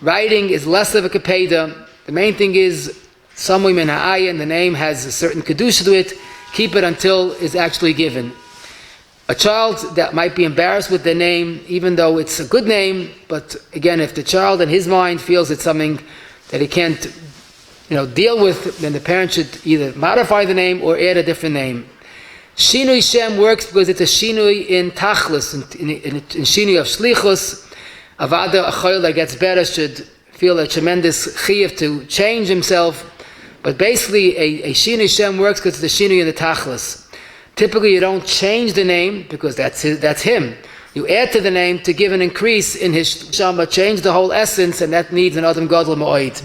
Writing is less of a kapeda. The main thing is Samui min ha'ayin, the name has a certain kedusha to it. Keep it until it's actually given. A child that might be embarrassed with the name, even though it's a good name, but again, if the child in his mind feels it's something that he can't deal with, then the parent should either modify the name or add a different name. Shinui Shem works because it's a shinui in tachlis, in shinui of shlichus. Avada, a chayil that gets better should feel a tremendous chiyuv to change himself. But basically, a shinui Shem works because it's a shinui in the tachlis. Typically, you don't change the name because that's him. You add to the name to give an increase in his shama, change the whole essence, and that needs an adam gadol ma'oid.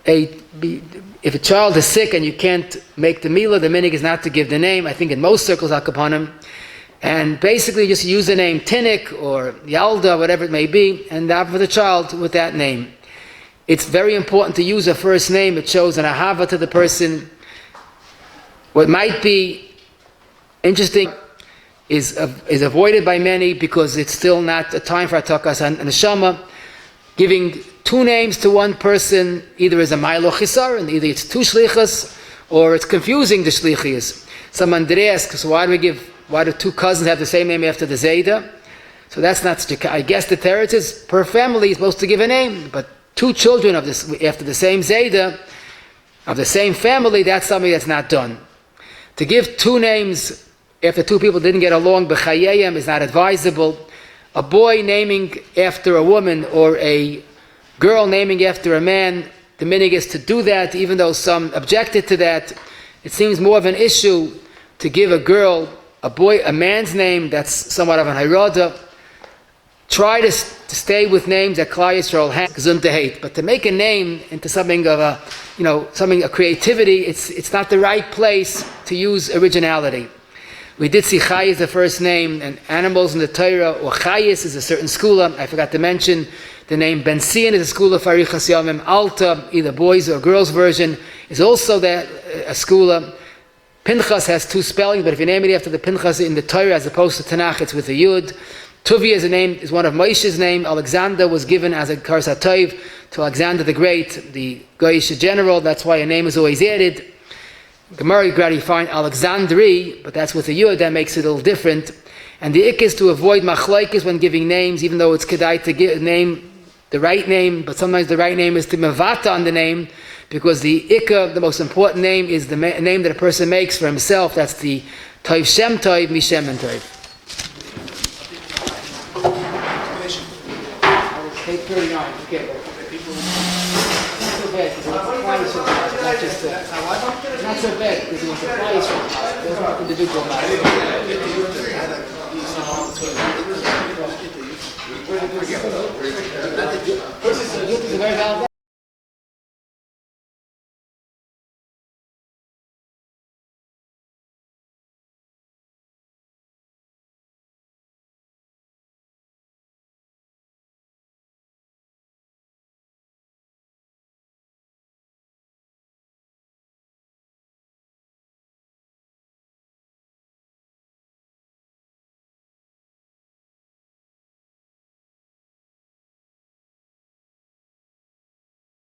If a child is sick and you can't make the milah, the minig is not to give the name. I think in most circles, hakapanim, and basically just use the name Tinnik or Yalda, whatever it may be, and have for the child with that name. It's very important to use a first name. It shows an ahava to the person. What might be interesting is avoided by many because it's still not a time for atakas and neshama. Giving two names to one person either is a ma'ilo chisar, and either it's two shlichas or it's confusing the shlichis. Someone did ask, so why do two cousins have the same name after the Zayda? So that's not such a, I guess the teretz is per family is supposed to give a name, but two children of this after the same Zayda, of the same family, that's something that's not done. To give two names after two people didn't get along, b'chayeyem, is not advisable. A boy naming after a woman or a girl naming after a man, the minig is to do that, even though some objected to that. It seems more of an issue to give a man's name that's somewhat of an hayrada. Try to stay with names that Klal Yisrael has gesund to hate, but to make a name into something of a creativity, it's not the right place to use originality. We did see Chayis is the first name, and animals in the Torah, or Chayis is a certain skula. I forgot to mention the name Ben Sion is a skula for Arichas Yomim. Alta, either boys or girls version, is also a skula. Pinchas has two spellings, but if you name it after the Pinchas in the Torah as opposed to Tanakh, it's with a Yud. Tuvi is one of Moshe's name. Alexander was given as a Kars HaTov to Alexander the Great, the Goyish general. That's why a name is always added. Gemara, you find Alexandri, but that's with a Yud, that makes it a little different. And the ik is to avoid machlokes when giving names, even though it's kedai to give name the right name, but sometimes the right name is to mevata on the name, because the ikka, the most important name, is the name that a person makes for himself. That's the Tov Shem Tov, Mishem and Tov. Take 39. Okay. Not so bad, because it's not so bad, because it was a price. There's nothing to do with it.